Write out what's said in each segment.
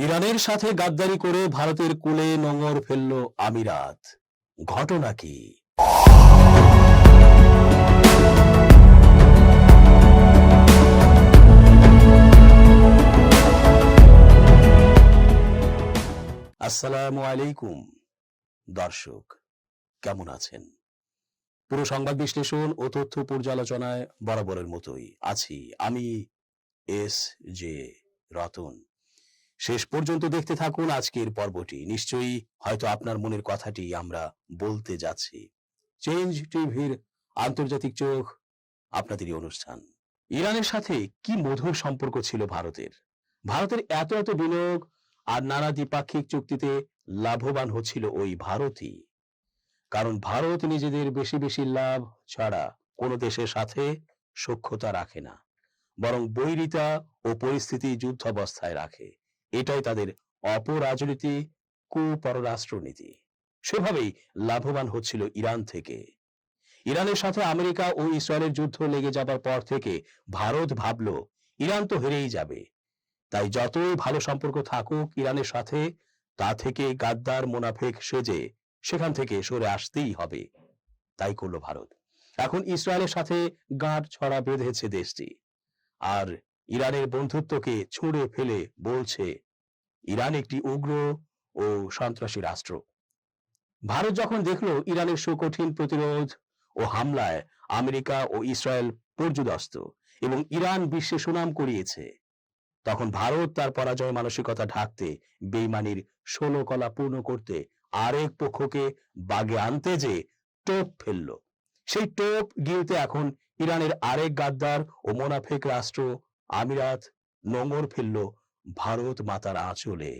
ইরানের সাথে গাদ্দারি করে ভারতের কূলে নোঙর ফেলল আমিরাত। ঘটনা কি? আসসালামু আলাইকুম দর্শক, কেমন আছেন? পুরো সংবাদ বিশ্লেষণ ও তথ্য পর্যালোচনায় বরাবরের মতোই আছি আমি এস জে রতন। শেষ পর্যন্ত দেখতে থাকুন আজকের পর্বটি। নিশ্চয়ই হয়তো আপনার মনের কথাটি আমরা বলতে যাচ্ছি। চেঞ্জ টিভির আন্তর্জাতিক চোখ, আপনাদেরই অনুষ্ঠান। ইরানের সাথে কি মধুর সম্পর্ক ছিল ভারতের। ভারতের এত এত বিনিয়োগ আর নানা দ্বিপাক্ষিক চুক্তিতে লাভবান হচ্ছিল ওই ভারতই। কারণ ভারত নিজেদের বেশি বেশি লাভ ছাড়া কোনো দেশের সাথে সখ্যতা রাখে না, বরং বৈরিতা ও পরিস্থিতি যুদ্ধাবস্থায় রাখে। এটাই তাদের অপরাজনীতি, কুপররাষ্ট্রনীতি। সেভাবেই লাভবান হচ্ছিল ইরান থেকে। ইরানের সাথে আমেরিকা ও ইসরায়েলের যুদ্ধ লেগে যাবার পর থেকে ভারত ভাবল ইরান তো হেরেই যাবে, তাই যতই ভালো সম্পর্ক থাকুক ইরানের সাথে, তা থেকে গাদ্দার মোনাফেক সেজে সেখান থেকে সরে আসতেই হবে। তাই করলো ভারত। এখন ইসরায়েলের সাথে গাঁট ছড়া বেঁধেছে দেশটি, আর ইরানের বন্ধুত্বকে ছুঁড়ে ফেলে বলছে ইরান একটি উগ্র ও সন্ত্রাসী রাষ্ট্র। ভারত যখন দেখলো ইরানের সুকঠিন প্রতিরোধ ও হামলায় আমেরিকা ও ইসরায়েল পর্যুদস্ত এবং ইরান বিশ্বে সুনাম কুড়িয়েছে, তখন ভারত তার পরাজয় মানসিকতা ঢাকতে, বেইমানির 16 কলা পূর্ণ করতে আরেক পক্ষকে বাগে আনতে যে টোপ ফেললো, সেই টোপ গিলতে এখন ইরানের আরেক গাদ্দার ও মোনাফেক রাষ্ট্র আমিরাত নোঙর ফেলল ভারত মাতার আঁচলে।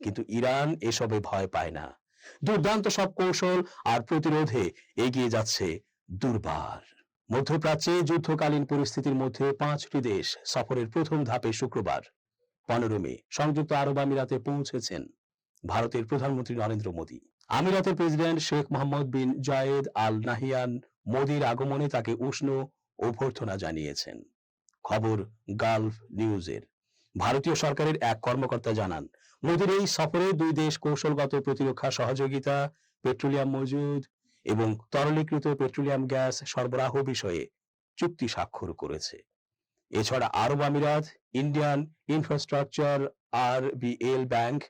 কিন্তু ইরান এসবে ভয় পায় না। দুর্দান্ত সব কৌশল আর প্রতিরোধে এগিয়ে যাচ্ছে দুর্বার। মধ্যপ্রাচ্যে যুদ্ধকালীন পরিস্থিতির মধ্যে 5টি দেশ সফরের প্রথম ধাপে শুক্রবার 15 মে সংযুক্ত আরব আমিরাতে পৌঁছেছেন ভারতের প্রধানমন্ত্রী নরেন্দ্র মোদী। আমিরাতের প্রেসিডেন্ট শেখ মোহাম্মদ বিন জায়েদ আল নাহিয়ান মোদীর আগমনে তাকে উষ্ণ অভ্যর্থনা জানিয়েছেন। খবর গালফ নিউজের। ভারতীয় সরকারের এক কর্মকর্তা জানান, মোদীর এই সফরে দুই দেশ কৌশলগত প্রতিরক্ষা সহযোগিতা, পেট্রোলিয়াম মজুদ এবং তরলীকৃত পেট্রোলিয়াম গ্যাস সরবরাহ বিষয়ে চুক্তি স্বাক্ষর করেছে। এছাড়া আরব আমিরাত ইন্ডিয়ান ইনফ্রাস্ট্রাকচার আরবিএল ব্যাংক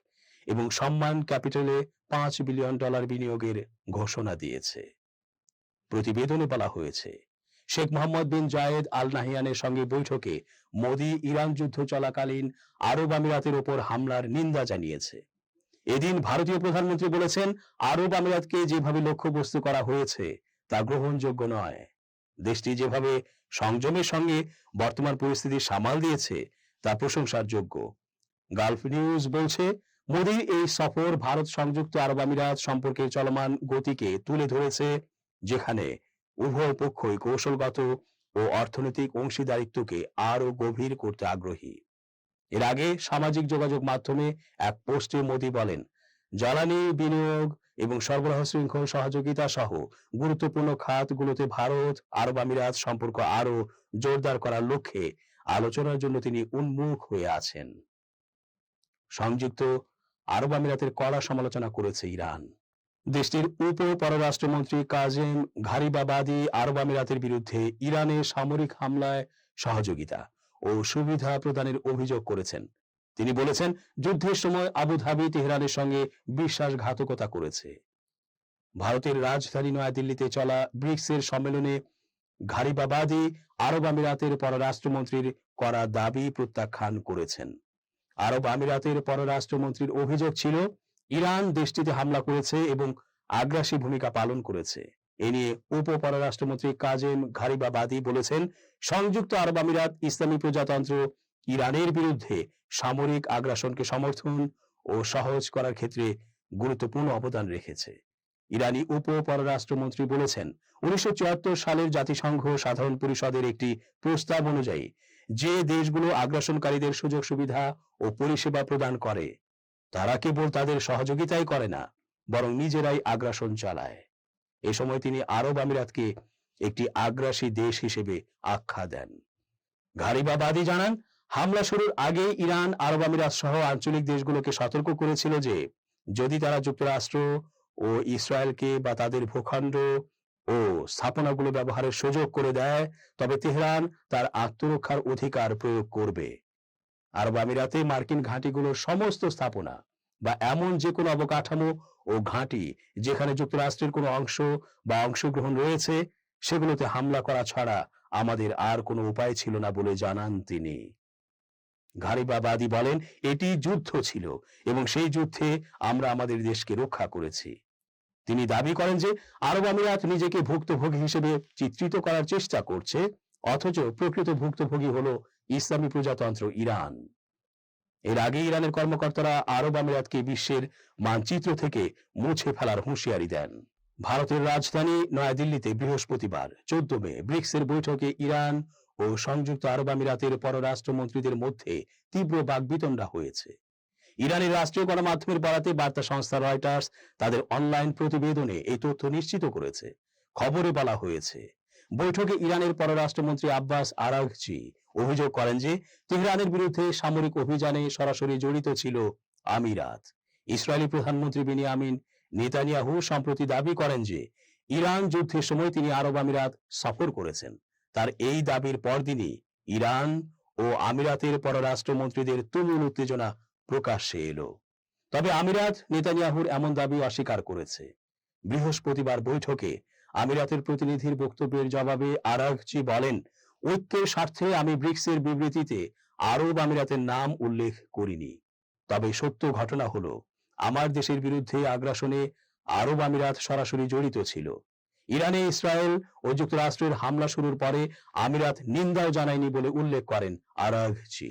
এবং সম্মান ক্যাপিটালে $5 বিলিয়ন বিনিয়োগের ঘোষণা দিয়েছে। প্রতিবেদনে বলা হয়েছে, শেখ মোহাম্মদ বিন জায়েদ আল নাহিয়ানের সঙ্গে বৈঠকে মোদী ইরান যুদ্ধ চলাকালীন আরব আমিরাতের ওপর হামলার নিন্দা জানিয়েছে। এদিন ভারতীয় প্রধানমন্ত্রী বলেছেন, আরব আমিরাতকে যেভাবে লক্ষ্যবস্তু করা হয়েছে তা গ্রহণযোগ্য নয়। দেশটি যেভাবে সংযমের সঙ্গে বর্তমান পরিস্থিতি সামাল দিয়েছে তা প্রশংসার যোগ্য। গালফ নিউজ বলছে, মোদীর এই সফর ভারত সংযুক্ত আরব আমিরাত সম্পর্কের চলমান গতিকে তুলে ধরেছে, যেখানে উভয় পক্ষই কৌশলগত ও অর্থনৈতিক অংশীদারিত্বকে আরো গভীর করতে আগ্রহী। এর আগে সামাজিক যোগাযোগ মাধ্যমে এক পোস্টে মোদী বলেন, জ্বালানি বিনিয়োগ এবং সরবরাহ শৃঙ্খল সহযোগিতা সহ গুরুত্বপূর্ণ খাতগুলোতে ভারত আরব আমিরাত সম্পর্ক আরো জোরদার করার লক্ষ্যে আলোচনার জন্য তিনি উন্মুখ হয়ে আছেন। সংযুক্ত আরব আমিরাতের কড়া সমালোচনা করেছে ইরান। দেশটির উপ পররাষ্ট্রমন্ত্রী কাজেম ঘারিবাবাদি আরব আমিরাতের বিরুদ্ধে ইরানের সামরিক হামলায় সহযোগিতা ও সুবিধা প্রদানের অভিযোগ করেছেন। তিনি বলেছেন, যুদ্ধের সময় আবুধাবি তেহরানের সঙ্গে বিশ্বাসঘাতকতা করেছে। ভারতের রাজধানী নয়াদিল্লিতে চলা ব্রিক্সের সম্মেলনে ঘারিবাবাদি আরব আমিরাতের পররাষ্ট্রমন্ত্রীর করা দাবি প্রত্যাখ্যান করেছেন। আরব আমিরাতের পররাষ্ট্রমন্ত্রীর অভিযোগ ছিল, ইরান দেশটিতে হামলা করেছে এবং আগ্রাসী ভূমিকা পালন করেছে। এ নিয়ে উপ পররাষ্ট্রমন্ত্রী কাজেম ঘারিবাবাদি বলেছেন, সংযুক্ত আরব আমিরাত ইসলামী প্রজাতন্ত্র ইরানের বিরুদ্ধে সামরিক আগ্রাসনকে সমর্থন ও সহজ করার ক্ষেত্রে গুরুত্বপূর্ণ অবদান রেখেছে। ইরানি উপ পররাষ্ট্রমন্ত্রী বলেছেন, 1974 সালের জাতিসংঘ সাধারণ পরিষদের একটি প্রস্তাব অনুযায়ী যে দেশগুলো আগ্রাসনকারীদের সুযোগ সুবিধা ও পরিষেবা প্রদান করে তারা কেবল তাদের সহযোগিতাই করে না, বরং নিজেরাই আগ্রাসন চালায়। এ সময় তিনি আরব আমিরাতকে একটি আগ্রাসী দেশ হিসেবে আখ্যা দেন। ঘারিবাবাদি জানান, হামলা শুরুর আগে ইরান, আরব আমিরাত সহ আঞ্চলিক দেশগুলোকে সতর্ক করেছিল যে যদি তারা যুক্তরাষ্ট্র ও ইসরায়েলকে বা তাদের ভূখণ্ড ও স্থাপনাগুলো ব্যবহারের সুযোগ করে দেয়, তবে তেহরান তার আত্মরক্ষার অধিকার প্রয়োগ করবে। আরব আমিরাতে মার্কিন ঘাঁটিগুলোর সমস্ত স্থাপনা বা এমন যে কোনো অবকাঠামো ও ঘাঁটি যেখানে যুক্তরাষ্ট্রের কোনো অংশ বা অংশগ্রহণ রয়েছে, সেগুলোতে হামলা করা ছাড়া আমাদের আর কোনো উপায় ছিল না বলে জানান তিনি। ঘারিবাবাদী বলেন, এটি যুদ্ধ ছিল এবং সেই যুদ্ধে আমরা আমাদের দেশকে রক্ষা করেছি। তিনি দাবি করেন যে আরব আমিরাত নিজেকে ভুক্তভোগী হিসেবে চিত্রিত করার চেষ্টা করছে, অথচ প্রকৃত ভুক্তভোগী হলো ইসলামী প্রজাতন্ত্র ইরান। এর আগে ইরানের কর্মকর্তারা আরব আমিরাতকে বিশ্বের মানচিত্র থেকে মুছে ফেলার হুঁশিয়ারি দেন। ভারতের রাজধানী নয়াদিল্লিতে বৃহস্পতিবার 14 মে ব্রিক্সের বৈঠকে ইরান ও সংযুক্ত আরব আমিরাতের পররাষ্ট্রমন্ত্রীদের মধ্যে তীব্র বাকবিতণ্ডা হয়েছে। ইরানের রাষ্ট্রীয় গণমাধ্যমের বরাতে বার্তা সংস্থা রয়টার্স তাদের অনলাইন প্রতিবেদনে এই তথ্য নিশ্চিত করেছে। খবরে বলা হয়েছে, বৈঠকে ইরানের পররাষ্ট্রমন্ত্রী আব্বাস আরাগচি অভিযোগ করেন যে তেহরানের বিরুদ্ধে সামরিক অভিযানে সরাসরি জড়িত ছিল আমিরাত। ইসরায়েলি প্রধানমন্ত্রী বেনিয়ামিন নেতানিয়াহু সম্প্রতি দাবি করেন যে ইরান যুদ্ধের সময় তিনি আরব আমিরাত সফর করেছেন। তার এই দাবির পরদিনই ইরান ও আমিরাতের পররাষ্ট্রমন্ত্রীদের তুমুল উত্তেজনা প্রকাশ্যে এলো। তবে আমিরাত নেতানিয়াহুর এমন দাবি অস্বীকার করেছে। বৃহস্পতিবার বৈঠকে আমিরাতের প্রতিনিধির বক্তব্যের জবাবে আরাগচি বলেন, ঐক্যের স্বার্থে আমি ব্রিক্সের বিবৃতিতে আরব আমিরাতের নাম উল্লেখ করিনি। তবে সত্য ঘটনা হলো আমার দেশের বিরুদ্ধে আগ্রাসনে আরব আমিরাত সরাসরি জড়িত ছিল। ইরানে ইসরায়েল ও যুক্তরাষ্ট্রের হামলা শুরুর পরে আমিরাত নিন্দাও জানায়নি বলে উল্লেখ করেন আরাগচি।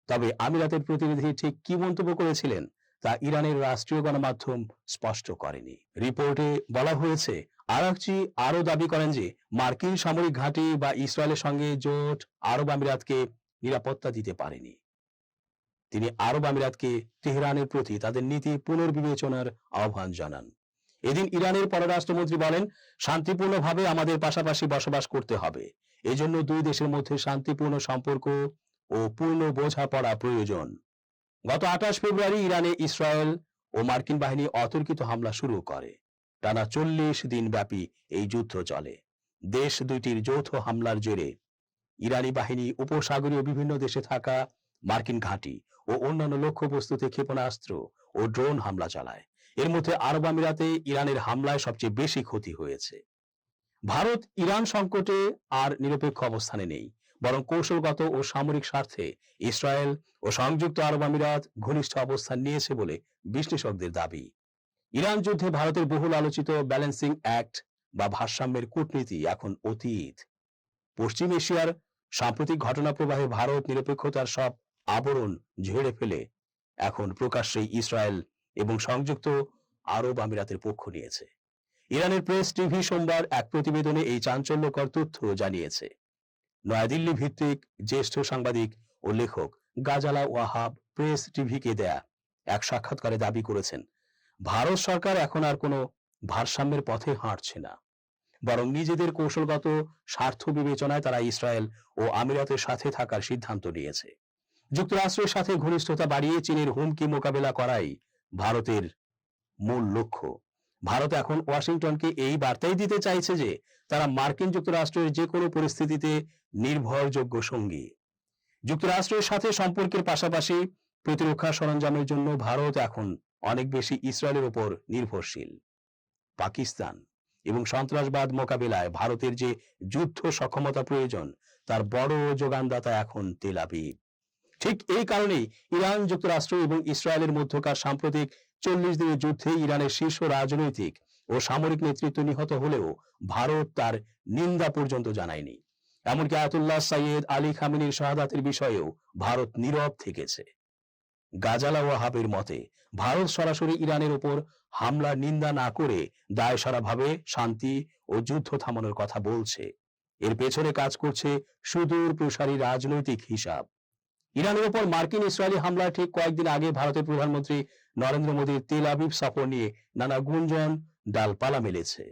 তবে আমিরাতের প্রতিনিধি ঠিক কি মন্তব্য করেছিলেন তা ইরানের রাষ্ট্রীয় গণমাধ্যম স্পষ্ট করেনি। রিপোর্টে বলা হয়েছে, আরাগচি আরও দাবি করেন যে মার্কিন সামরিক ঘাঁটি বা ইসরায়েলের সঙ্গে জোট আরব আমিরাতকে নিরাপত্তা দিতে পারেনি। তিনি আরব আমিরাতকে তেহরানের প্রতি তাদের নীতি পুনর্বিবেচনার আহ্বান জানান। এদিন ইরানের পররাষ্ট্রমন্ত্রী বলেন, শান্তিপূর্ণভাবে আমাদের পাশাপাশি বসবাস করতে হবে। এজন্য দুই দেশের মধ্যে শান্তিপূর্ণ সম্পর্ক ও পূর্ণ বোঝাপড়া প্রয়োজন। গত 28 ফেব্রুয়ারি ইরানে ইসরায়েল ও মার্কিন বাহিনী অতর্কিত হামলা শুরু করে। টানা 40 দিন ব্যাপী এই যুদ্ধ চলে। দেশ দুইটির যৌথ হামলার জেরে ইরানি বাহিনী উপসাগরীয় বিভিন্ন দেশে থাকা মার্কিন ঘাঁটি ও অন্যান্য লক্ষ্যবস্তুতে ক্ষেপণাস্ত্র ও ড্রোন হামলা চালায়। এর মধ্যে আরব আমিরাতে ইরানের হামলায় সবচেয়ে বেশি ক্ষতি হয়েছে। ভারত ইরান সংকটে আর নিরপেক্ষ অবস্থানে নেই, বরং কৌশলগত ও সামরিক স্বার্থে ইসরায়েল ও সংযুক্ত আরব আমিরাত ঘনিষ্ঠ অবস্থান নিয়েছে বলে বিশ্লেষকদের দাবি। ইরান যুদ্ধে ভারতের বহুল আলোচিত ব্যালেন্সিং অ্যাক্ট বা ভারসাম্যের কূটনীতি এখন অতীত। পশ্চিম এশিয়ার সাম্প্রতিক ঘটনা প্রবাহে ভারত নিরপেক্ষতার সব আবরণ ঝেড়ে ফেলে এখন প্রকাশ্যেই ইসরায়েল এবং সংযুক্ত আরব আমিরাতের পক্ষ নিয়েছে। ইরানের প্রেস টিভি সোমবার এক প্রতিবেদনে এই চাঞ্চল্যকর তথ্য জানিয়েছে। নয়াদিল্লি ভিত্তিক জ্যেষ্ঠ সাংবাদিক ও লেখক গাজালা ওয়াহাব প্রেস টিভিকে দেয়া এক সাক্ষাৎকারে দাবি করেছেন, ভারত সরকার এখন আর কোনো ভারসাম্যের পথে হাঁটছে না, বরং নিজেদের কৌশলগত স্বার্থ বিবেচনায় তারা ইসরায়েল ও আমিরাতের সাথে থাকার সিদ্ধান্ত নিয়েছে। যুক্তরাষ্ট্রের সাথে ঘনিষ্ঠতা বাড়িয়ে চীনের হুমকি মোকাবেলা করাই ভারতের মূল লক্ষ্য। ভারত এখন ওয়াশিংটনকে এই বার্তাই দিতে চাইছে যে তারা মার্কিন যুক্তরাষ্ট্রের যে কোনো পরিস্থিতিতে নির্ভরযোগ্য সঙ্গী। যুক্তরাষ্ট্রের সাথে সম্পর্কের পাশাপাশি প্রতিরক্ষা সরঞ্জামের জন্য ভারত এখন অনেক বেশি ইসরায়েলের উপর নির্ভরশীল। পাকিস্তান এবং সন্ত্রাসবাদ মোকাবিলায় ভারতের যে যুদ্ধ সক্ষমতা প্রয়োজন তার বড় যোগানদাতা এখন তেল আবিব। ঠিক এই কারণেই ইরান, যুক্তরাষ্ট্র এবং ইসরায়েলের মধ্যকার সাম্প্রতিক 40 দিনের যুদ্ধে ইরানের শীর্ষ রাজনৈতিক ও সামরিক নেতৃত্ব নিহত হলেও ভারত তার নিন্দা পর্যন্ত জানায়নি। এমনকি আয়াতুল্লাহ সাইয়েদ আলী খামেনির শাহাদাতের বিষয়েও ভারত নীরব থেকেছে। গাজালা ওয়াহাবের মতে, ভারত সরাসরি ইরানের উপর হামলার নিন্দা না করে দায়সারাভাবে শান্তি ও যুদ্ধ থামানোর কথা বলছে। এর পেছনে কাজ করছে সুদূর প্রসারী রাজনৈতিক হিসাব। ইরানের উপর মার্কিন ইসরায়েলি হামলার ঠিক কয়েকদিন আগে ভারতের প্রধানমন্ত্রী নরেন্দ্র মোদীর তেল আবিব সফর নিয়ে নানা গুঞ্জন ডালপালা মেলেছে।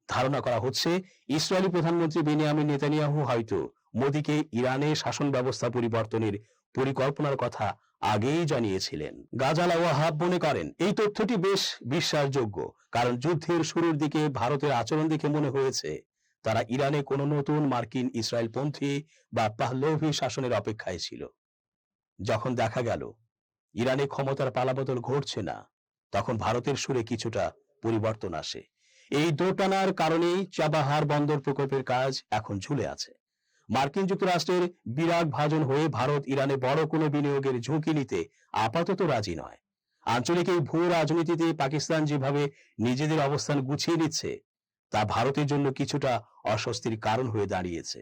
ধারণা করা হচ্ছে ইসরায়েলি প্রধানমন্ত্রী বেনিয়ামিন নেতানিয়াহু হয়তো মোদীকে ইরানে শাসন ব্যবস্থা পরিবর্তনের পরিকল্পনার কথা আগেই জানিয়েছিলেন। গাজালা ওয়াহাব মনে করেন এই তথ্যটি বেশ বিশ্বাসযোগ্য, কারণ যুদ্ধের শুরুর দিকে ভারতের আচরণ দেখে মনে হয়েছে তারা ইরানে কোনো নতুন মার্কিন ইসরায়েলপন্থী বা পাহলভি শাসনের অপেক্ষায় ছিল। যখন দেখা গেল ইরানে ক্ষমতার পালাবদল ঘটছে না, তখন ভারতের সুরে কিছুটা পরিবর্তন আসে। এই দোটানার কারণেই চাবাহার বন্দর প্রকল্পের কাজ এখন ঝুলে আছে। মার্কিন যুক্তরাষ্ট্রের বিরাগ ভাজন হয়ে ভারত ইরানে বড় কোনো বিনিয়োগের ঝুঁকি নিতে আপাতত রাজি নয়। আঞ্চলিক এই ভূ রাজনীতিতে পাকিস্তান যেভাবে নিজেদের অবস্থান গুছিয়ে নিচ্ছে তা ভারতের জন্য কিছুটা অস্বস্তির কারণ হয়ে দাঁড়িয়েছে।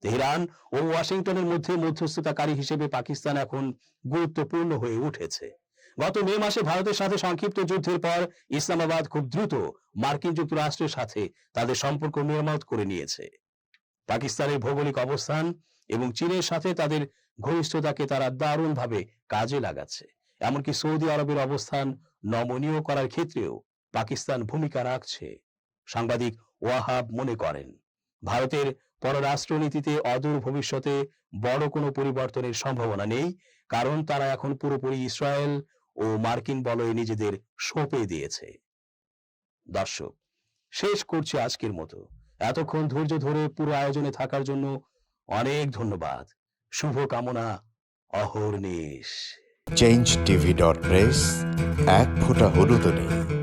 তেহরান ও ওয়াশিংটনের মধ্যে মধ্যস্থতাকারী হিসেবে পাকিস্তান এখন গুরুত্বপূর্ণ হয়ে উঠেছে। গত মে মাসে ভারতের সাথে সংক্ষিপ্ত যুদ্ধের পর ইসলামাবাদ খুব দ্রুত মার্কিন যুক্তরাষ্ট্রের সাথে তাদের সম্পর্ক মেরামত করে নিয়েছে। পাকিস্তানের ভৌগোলিক অবস্থান এবং চীনের সাথে তাদের ঘনিষ্ঠতাকে তারা দারুণভাবে কাজে লাগাচ্ছে। এমনকি সৌদি আরবের অবস্থান নমনীয় করার ক্ষেত্রেও পাকিস্তান ভূমিকা রাখছে। সাংবাদিক ওয়াহাব মনে করেন ভারতের পররাষ্ট্রনীতিতে অদূর ভবিষ্যতে বড় কোনো পরিবর্তনের সম্ভাবনা নেই, কারণ তারা এখন পুরোপুরি ইসরায়েল ও মার্কিন বলয়ে নিজেদের সঁপে দিয়েছে। দর্শক, শেষ করছি আজকের মতো। এতক্ষণ ধৈর্য ধরে পুরো আয়োজনে থাকার জন্য অনেক ধন্যবাদ। শুভ কামনা অহর্নিশ। চেঞ্জ টিভি.প্রেস, এক ফোঁটা হলুদও নেই।